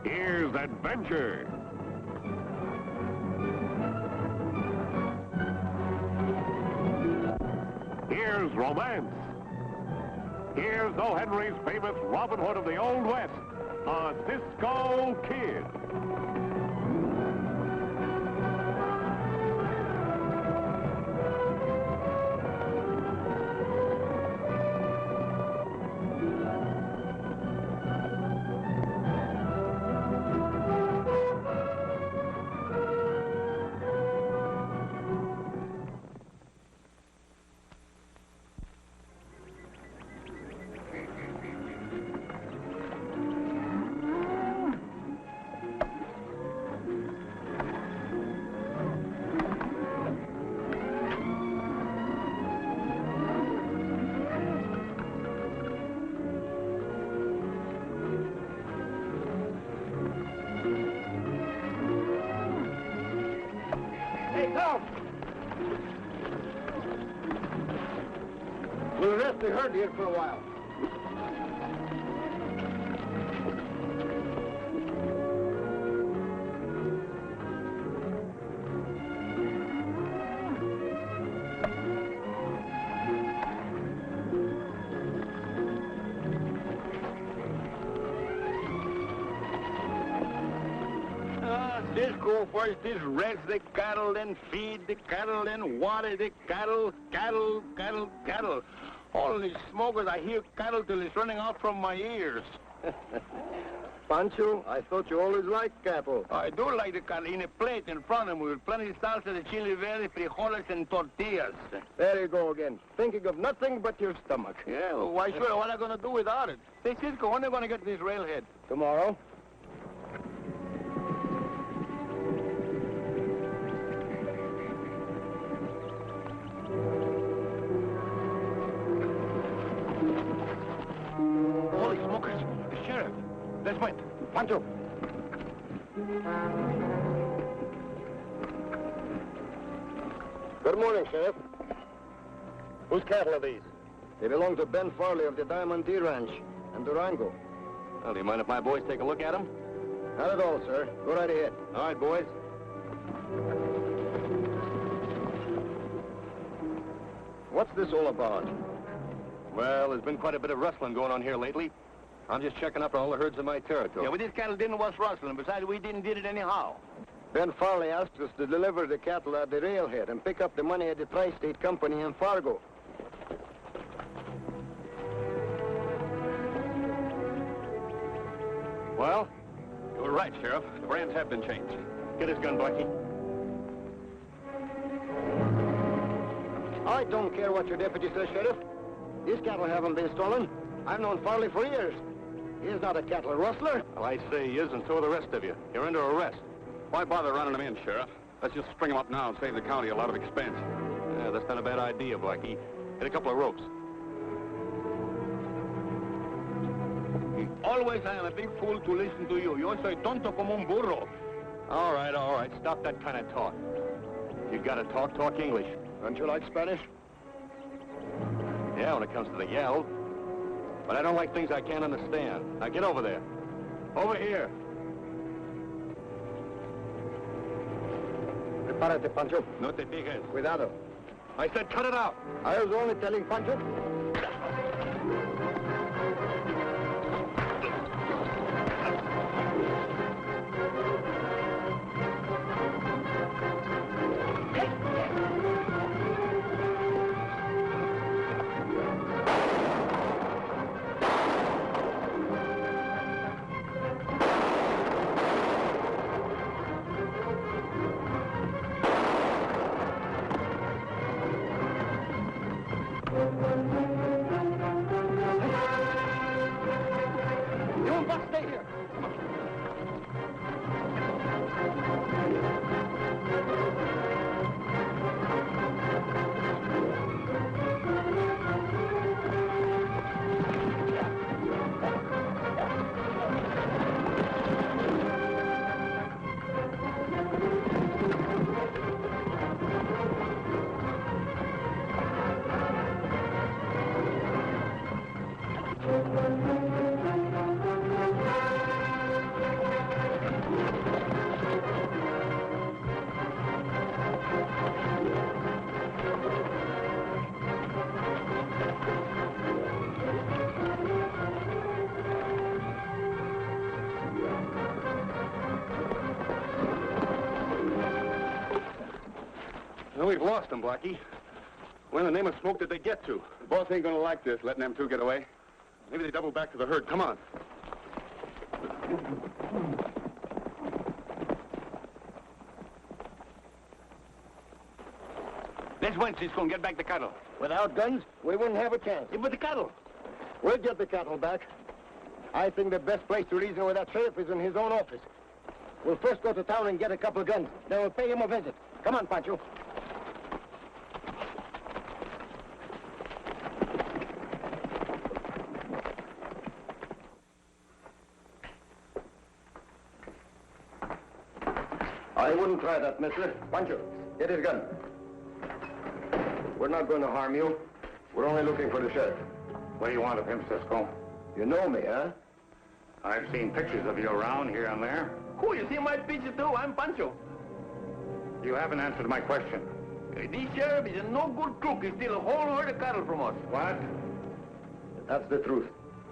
Here's adventure. Here's romance. Here's O. Henry's famous Robin Hood of the Old West, a Cisco Kid. We'll rest the herd here for a while. Cisco first is rest the cattle, then feed the cattle, then water the cattle. Holy smokers, I hear cattle till it's running out from my ears. Pancho, I thought you always liked cattle. I do like the cattle in a plate in front of me with plenty of salsa de chili verde, frijoles, and tortillas. There you go again, thinking of nothing but your stomach. Yeah, well, why sure? What am I going to do without it? Say, Cisco, when are you going to get to this railhead? Tomorrow. Holy smokers, the sheriff. Let's wait. Pancho. Good morning, Sheriff. Whose cattle are these? They belong to Ben Farley of the Diamond D Ranch and Durango. Well, do you mind if my boys take a look at them? Not at all, sir. Go right ahead. All right, boys. What's this all about? Well, there's been quite a bit of rustling going on here lately. I'm just checking up on all the herds in my territory. Yeah, but this cattle didn't was rustling. Besides, we didn't did it anyhow. Ben Farley asked us to deliver the cattle at the railhead and pick up the money at the Tri-State Company in Fargo. Well, you were right, Sheriff. The brands have been changed. Get his gun, Blackie. I don't care what your deputy says, Sheriff. These cattle haven't been stolen. I've known Farley for years. He is not a cattle rustler. Well, I say he is, and so are the rest of you. You're under arrest. Why bother running them in, Sheriff? Let's just string them up now and save the county a lot of expense. Yeah, that's not a bad idea, Blackie. Get a couple of ropes. Always I am a big fool to listen to you. Yo soy tonto como un burro. All right. Stop that kind of talk. You gotta talk English. Don't you like Spanish? Yeah, when it comes to the yell. But I don't like things I can't understand. Now get over there. Over here. Prepárate, Pancho. No te fijes. Cuidado. I said cut it out. I was only telling Pancho. Stay here. Come on. Well, we've lost them, Blackie. Where in the name of smoke did they get to? The boss ain't gonna like this, letting them two get away. Maybe they double back to the herd. Come on. Let's win, Cisco, and get back the cattle. Without guns, we wouldn't have a chance. Yeah, but the cattle. We'll get the cattle back. I think the best place to reason with that sheriff is in his own office. We'll first go to town and get a couple of guns. Then we'll pay him a visit. Come on, Pancho. I wouldn't try that, mister. Pancho, get his gun. We're not going to harm you. We're only looking for the sheriff. What do you want of him, Cisco? You know me, huh? I've seen pictures of you around here and there. Cool, you see my picture too. I'm Pancho. You haven't answered my question. This sheriff is a no good crook. He steal a whole herd of cattle from us. What? That's the truth.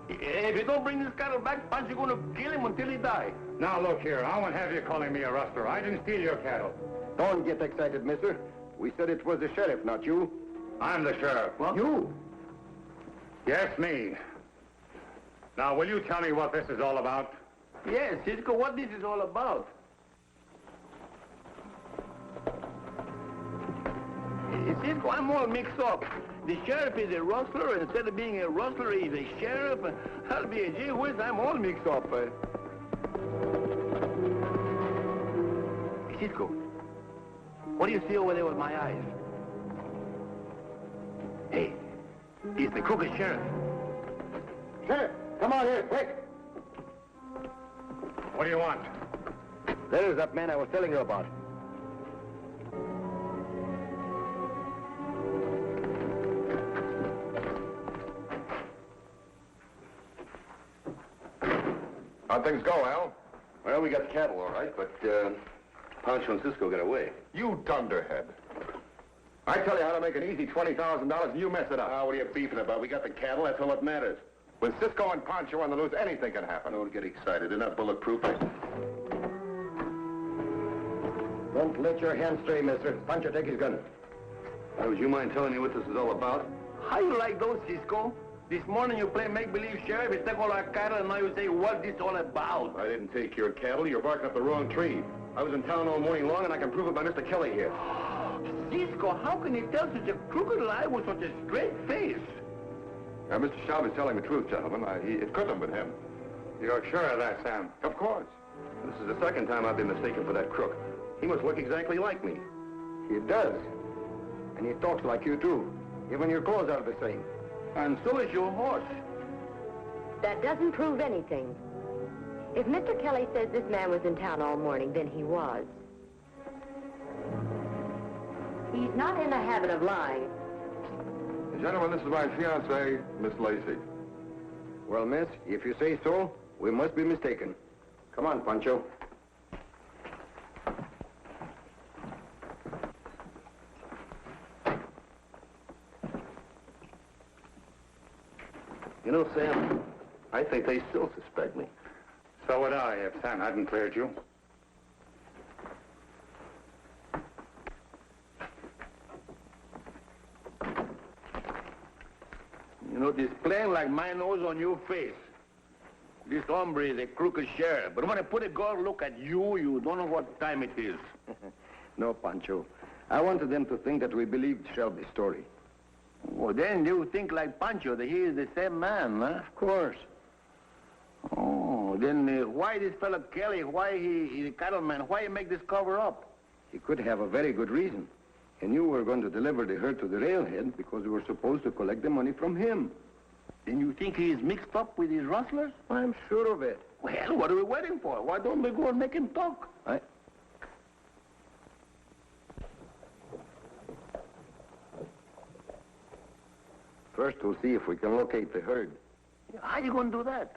If you don't bring this cattle back, Pancho's gonna kill him until he dies. Now, look here. I won't have you calling me a rustler. I didn't steal your cattle. Don't get excited, mister. We said it was the sheriff, not you. I'm the sheriff. What? You? Yes, me. Now, will you tell me what this is all about? Yes, Cisco, what this is all about. Cisco, I'm all mixed up. The sheriff is a rustler, and instead of being a rustler, he's a sheriff. I'll be a gee whiz, I'm all mixed up. Cisco, what do you see over there with my eyes? Hey, it's the crooked sheriff. Sheriff, come on here, quick. What do you want? There's that man I was telling you about. How'd things go, Al? Well, we got the cattle, all right, but Pancho and Cisco got away. You dunderhead. I tell you how to make an easy $20,000 and you mess it up. What are you beefing about? We got the cattle, that's all that matters. With Cisco and Pancho on the loose, anything can happen. Don't get excited. They're not bulletproof. Don't let your hands stray, mister. Pancho, take his gun. Would you mind telling me what this is all about? How you like those, Cisco? This morning you play make-believe sheriff, you take all our cattle, and now you say, what's this all about? I didn't take your cattle. You're barking up the wrong tree. I was in town all morning long, and I can prove it by Mr. Kelly here. Cisco, how can you tell such a crooked lie with such a straight face? Now, Mr. Shelby's telling the truth, gentlemen. It couldn't have been him. You're sure of that, Sam? Of course. This is the second time I've been mistaken for that crook. He must look exactly like me. He does. And he talks like you, too. Even your clothes are the same. And so is your horse. That doesn't prove anything. If Mr. Kelly says this man was in town all morning, then he was. He's not in the habit of lying. Gentlemen, this is my fiancée, Miss Lacey. Well, miss, if you say so, we must be mistaken. Come on, Pancho. You know, Sam, I think they still suspect me. So would I, if Sam hadn't cleared you. You know, this plain like my nose on your face. This hombre is a crooked sheriff. But when I put a good look at you, you don't know what time it is. No, Pancho. I wanted them to think that we believed Shelby's story. Well, then you think like Pancho, that he is the same man, huh? Of course. Oh, then why this fellow Kelly, why he's a cattleman, why he make this cover up? He could have a very good reason. He knew we were going to deliver the herd to the railhead because we were supposed to collect the money from him. Then you think he's mixed up with these rustlers? I'm sure of it. Well, what are we waiting for? Why don't we go and make him talk? First, we'll see if we can locate the herd. How are you going to do that?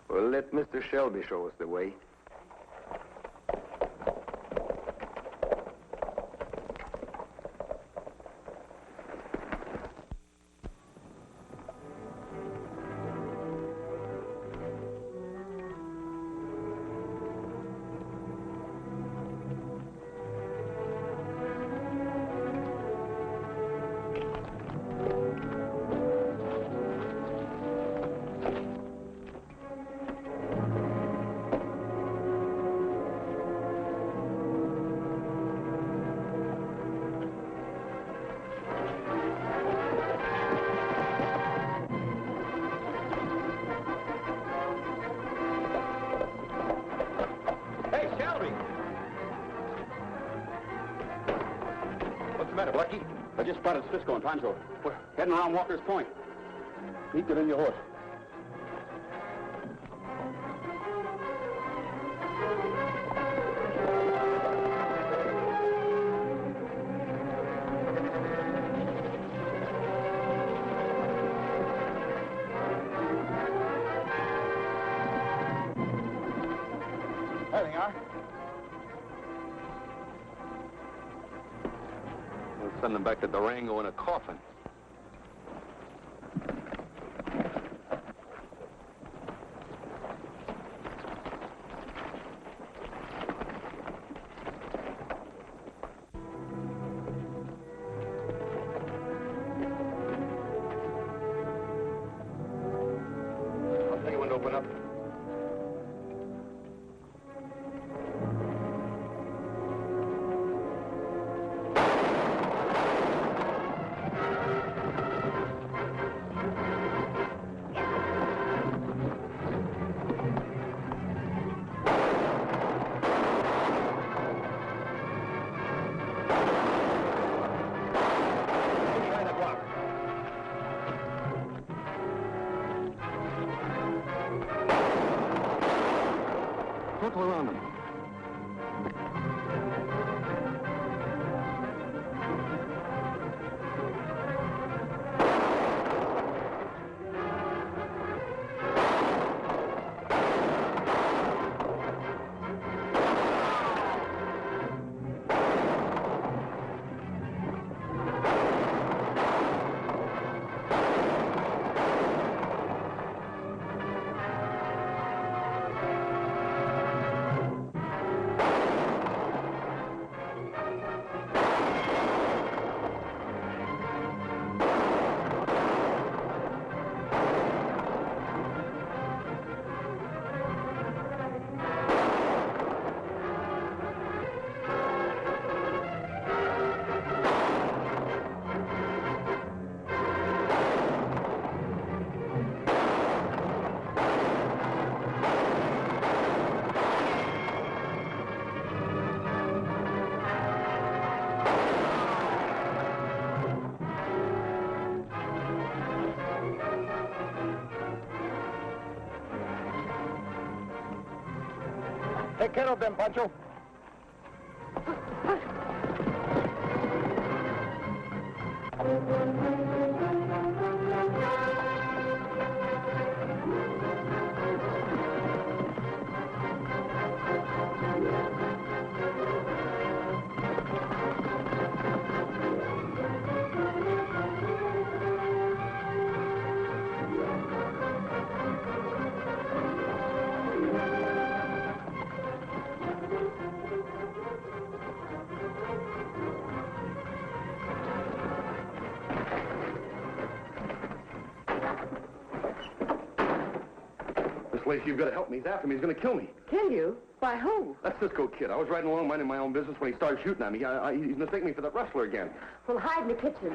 We'll let Mr. Shelby show us the way. Lucky? I just spotted Cisco and Pancho. We're heading around Walker's Point. Pete, get in your horse. There they are. We'll send them back to Durango in a coffin. I'll tell you when to open up. Circle around them. Take care of them, Pancho. Lacey, you've got to help me. He's after me. He's going to kill me. Kill you? By who? That's Cisco Kid. I was riding along minding my own business when he started shooting at me. He's mistaken me for that rustler again. Well, hide in the kitchen.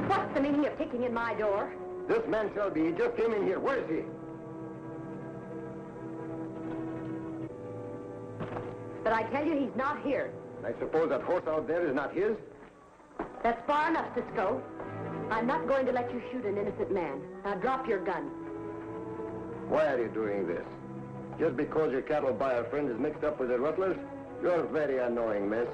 What's the meaning of kicking in my door? This man Shelby, he just came in here. Where is he? But I tell you, he's not here. I suppose that horse out there is not his? That's far enough, Cisco. I'm not going to let you shoot an innocent man. Now drop your gun. Why are you doing this? Just because your cattle buyer friend is mixed up with the rustlers? You're very annoying, miss.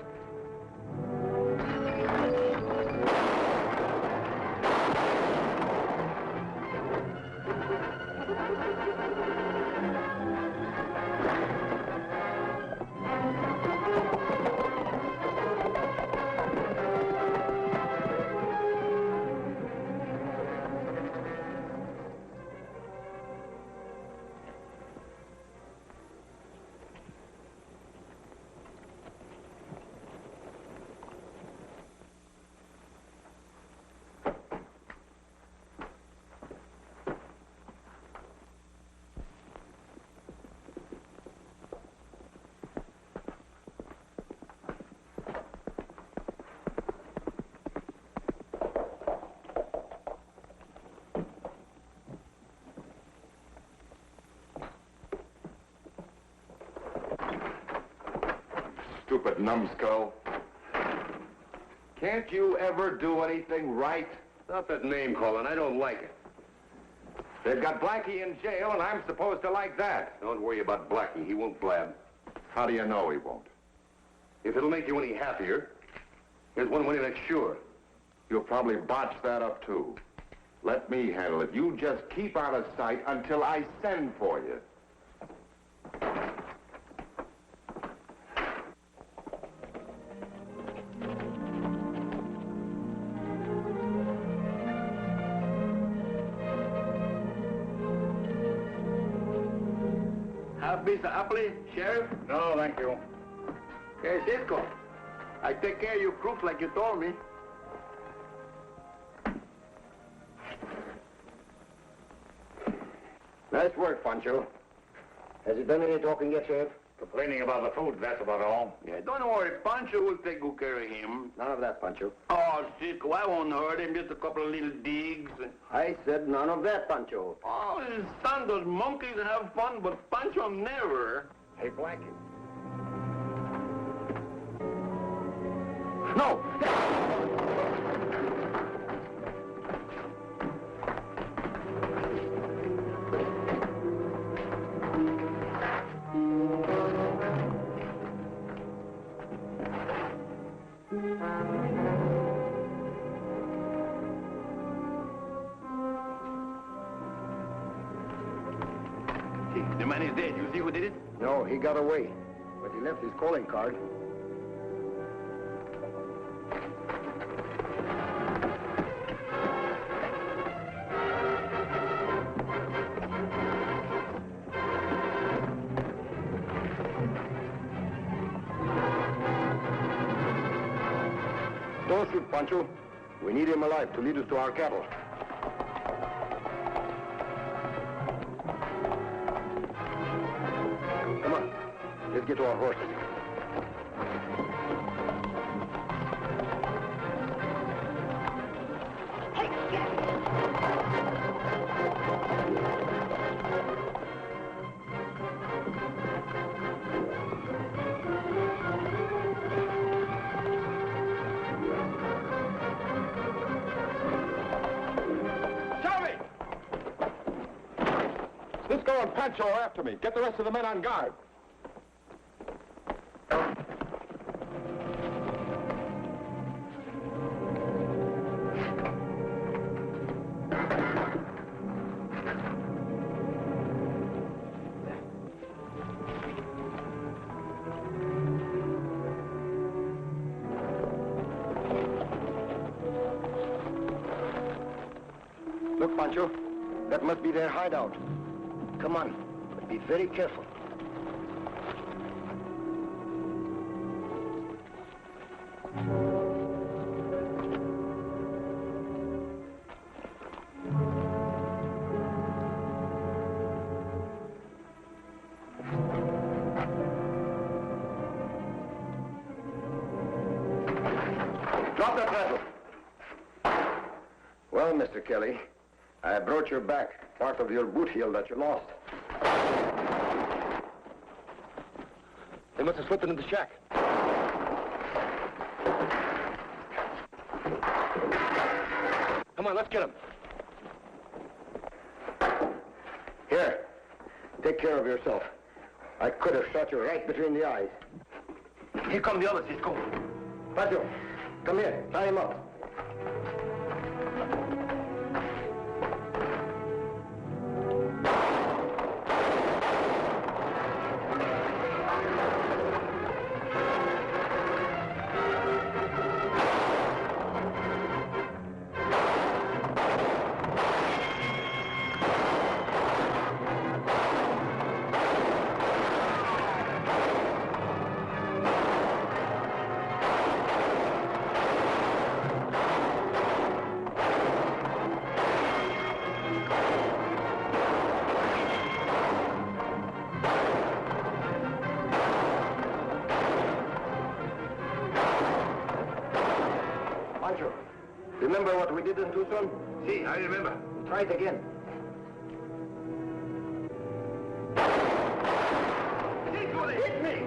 stupid numbskull. Can't you ever do anything right? Stop that name calling. I don't like it. They've got Blackie in jail, and I'm supposed to like that. Don't worry about Blackie. He won't blab. How do you know he won't? If it'll make you any happier, here's one money that's sure. You'll probably botch that up, too. Let me handle it. You just keep out of sight until I send for you. Half a piece of apple, Sheriff? No, thank you. Hey, Cisco. I take care of you crooks like you told me. Nice work, Pancho. Has he done any talking yet, Sheriff? Complaining about the food, that's about all. Yeah, don't worry. Pancho will take good care of him. None of that, Pancho. Oh, Cisco, I won't hurt him. Just a couple of little digs. I said none of that, Pancho. Oh, his son, those monkeys have fun, but Pancho never. Hey, Blackie. No! The man is dead. You see who did it? No, he got away. But he left his calling card. Don't shoot, Pancho. We need him alive to lead us to our cattle. Come on. Let's get to our horses. Cisco and Pancho are after me. Get the rest of the men on guard. Look, Pancho. That must be their hideout. Come on, but be very careful. Drop that rifle. Well, Mr. Kelly, I brought you back part of your boot heel that you lost. They must have slipped it in the shack. Come on, let's get them. Here, take care of yourself. I could have shot you right between the eyes. Here come the others, Cisco. Pancho, come here. Tie him up. Pancho, remember what we did in Tucson? See, I remember. Try it again. Hit me!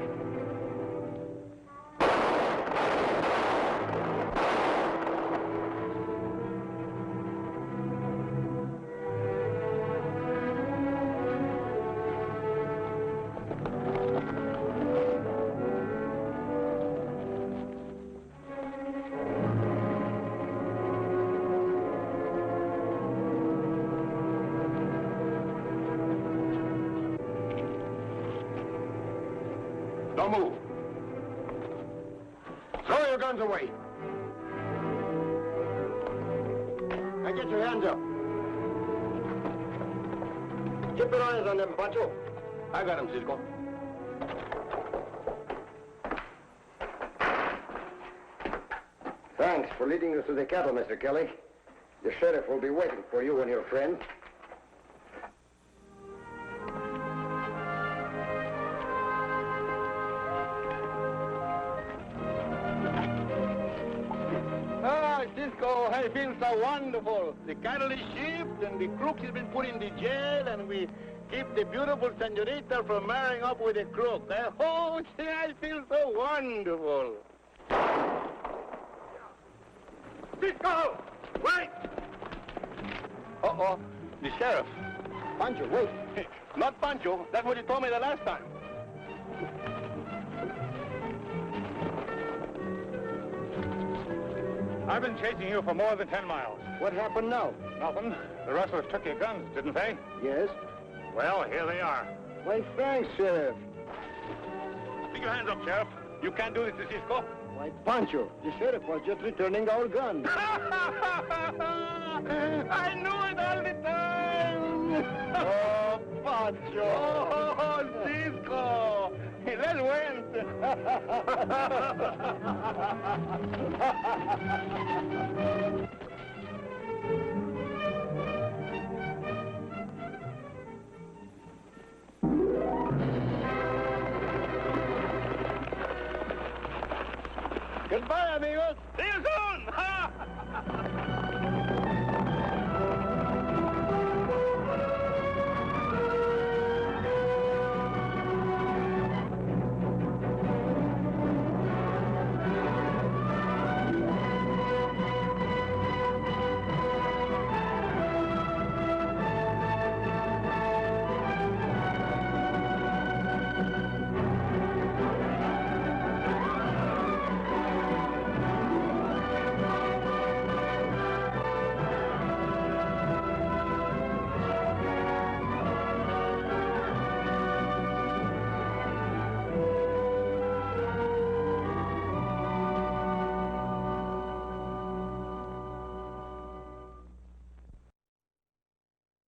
Don't move. Throw your guns away. Now get your hands up. Keep your eyes on them, Pancho. I got him, Cisco. Thanks for leading us to the cattle, Mr. Kelly. The sheriff will be waiting for you and your friend. Ah, Cisco, I feel so wonderful. The cattle is shipped and the crook has been put in the jail and we keep the beautiful senorita from marrying up with a crook. Oh, I feel so wonderful. Cisco! Wait! Uh-oh, the sheriff. Pancho, wait. Not Pancho. That's what you told me the last time. I've been chasing you for more than 10 miles. What happened now? Nothing. The rustlers took your guns, didn't they? Yes? Well, here they are. Why, thanks, Sheriff. Stick your hands up, Sheriff. You can't do this to Cisco. Why, Pancho, the sheriff was just returning our guns. I knew it all the time! Oh, Pancho! Oh, Cisco! Let's win! Goodbye, amigos. See you